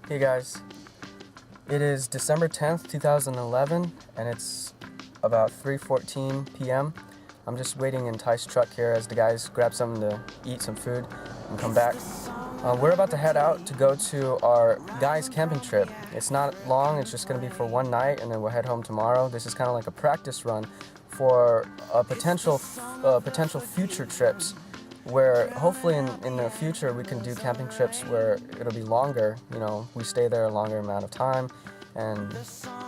Hey guys, it is December 10th, 2011, and it's about 3:14 p.m. I'm just waiting in Ty's truck here as the guys grab something to eat, some food, and come back. We're about to head out to go to our guys' camping trip. It's not long, it's just going to be for one night, and then we'll head home tomorrow. This is kind of like a practice run for potential future trips, where hopefully in the future we can do camping trips where it'll be longer, you know, we stay there a longer amount of time and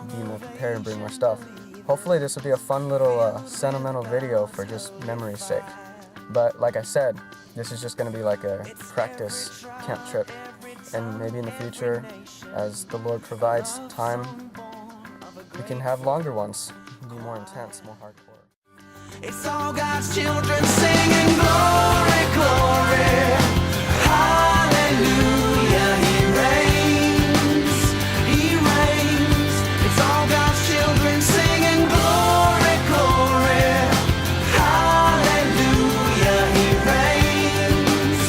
be more prepared and bring more stuff. Hopefully this will be a fun little sentimental video for just memory's sake. But like I said, this is just going to be like a practice camp trip, and maybe in the future, as the Lord provides time, we can have longer ones, be more intense, more hardcore. It's all God's children singing glory, glory, hallelujah, He reigns, He reigns. It's all God's children singing glory, glory, hallelujah, He reigns,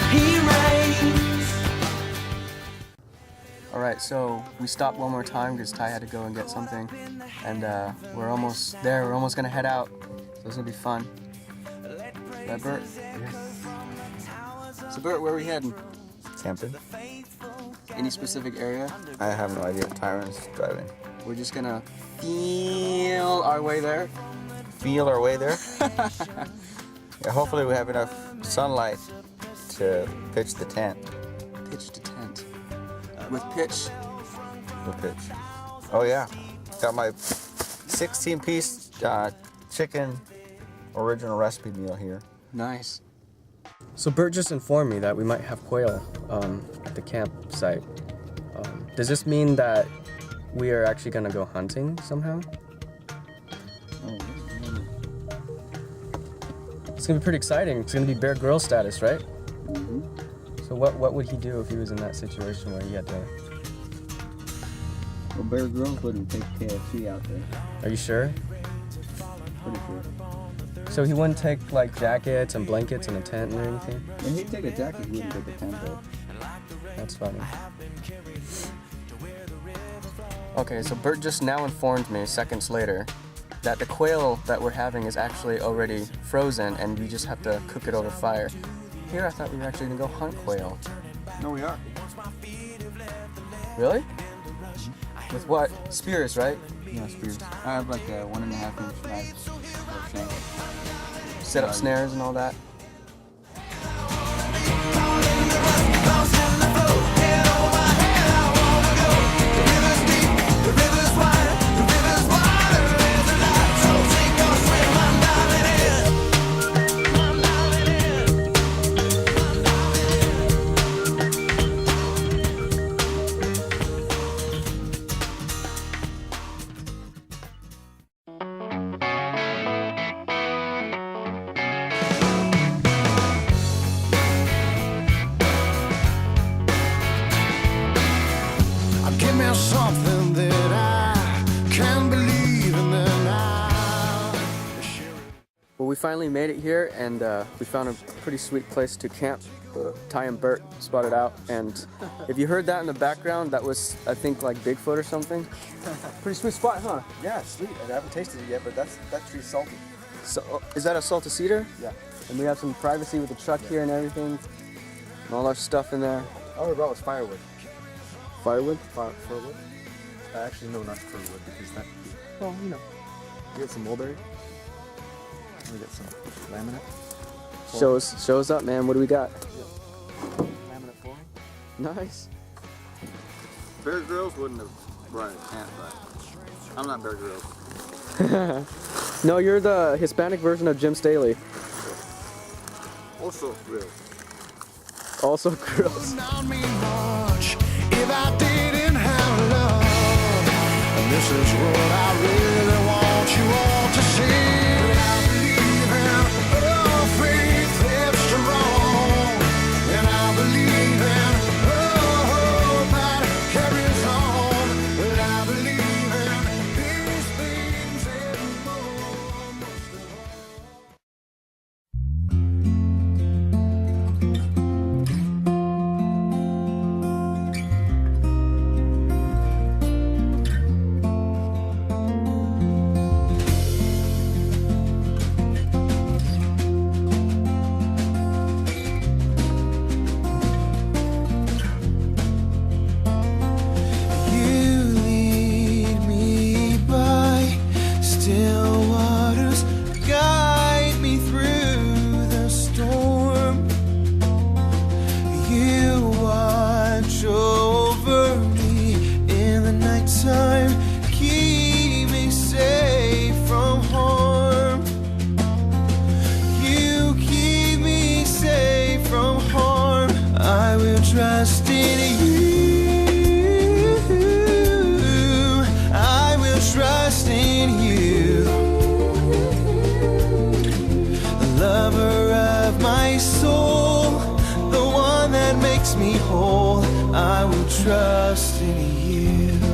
He reigns. Alright, so we stopped one more time because Ty had to go and get something, and we're almost there, we're almost gonna head out. So it's gonna be fun. Right, Bert? So Bert, where are we heading? Camping? Any specific area? I have no idea. Tyron's driving. We're just gonna feel our way there. Feel our way there? Yeah, hopefully we have enough sunlight to pitch the tent. Pitch to tent. With pitch? With pitch. Oh yeah. Got my 16-piece chicken original recipe meal here. Nice. So Bert just informed me that we might have quail at the campsite. Does this mean that we are actually gonna go hunting somehow? It's gonna be pretty exciting. It's gonna be Bear Grylls status, right? Mm-hmm. So what would he do if he was in that situation where he had to... Well, Bear Grylls wouldn't take KFC out there. Are you sure? Pretty sure. So he wouldn't take like jackets and blankets and a tent or anything? When he'd take a jacket, he wouldn't take a tent though. That's funny. Okay, so Bert just now informed me seconds later that the quail that we're having is actually already frozen and we just have to cook it over fire. Here I thought we were actually gonna go hunt quail. No, we are. Really? With what? Spears, right? Yeah, spears. I have like a 1.5-inch knife or shank. Set up snares and all that. Give me something that I can believe in, then I'll share it. Well, we finally made it here, and we found a pretty sweet place to camp. Ty and Bert spotted out, and if you heard that in the background, that was, I think, like Bigfoot or something. Pretty sweet spot, huh? Yeah, sweet. I haven't tasted it yet, but that tree's salty. So, is that a salted cedar? Yeah. And we have some privacy with the truck here and everything, and all our stuff in there. All we brought was firewood. Firewood? Firewood? Actually, no, not firewood, because that... Well, you know. You get some mulberry? We get some laminate. Show us up, man. What do we got? Laminate flooring. Nice. Bear Grylls wouldn't have brought a tent, but I'm not Bear Grylls. No, you're the Hispanic version of Jim Staley. Also Grylls. Also Grylls. Not mean much if I didn't have love. And this is what I really want you all to see. I believe in a faith that's strong, and I believe in a hope that carries on. But I believe in these things and more, most of all. still waters guide me through the storm. You watch over me in the nighttime, keep me safe from harm. You keep me safe from harm. I will trust in you. I will trust in you. The lover of my soul, the one that makes me whole. I will trust in you.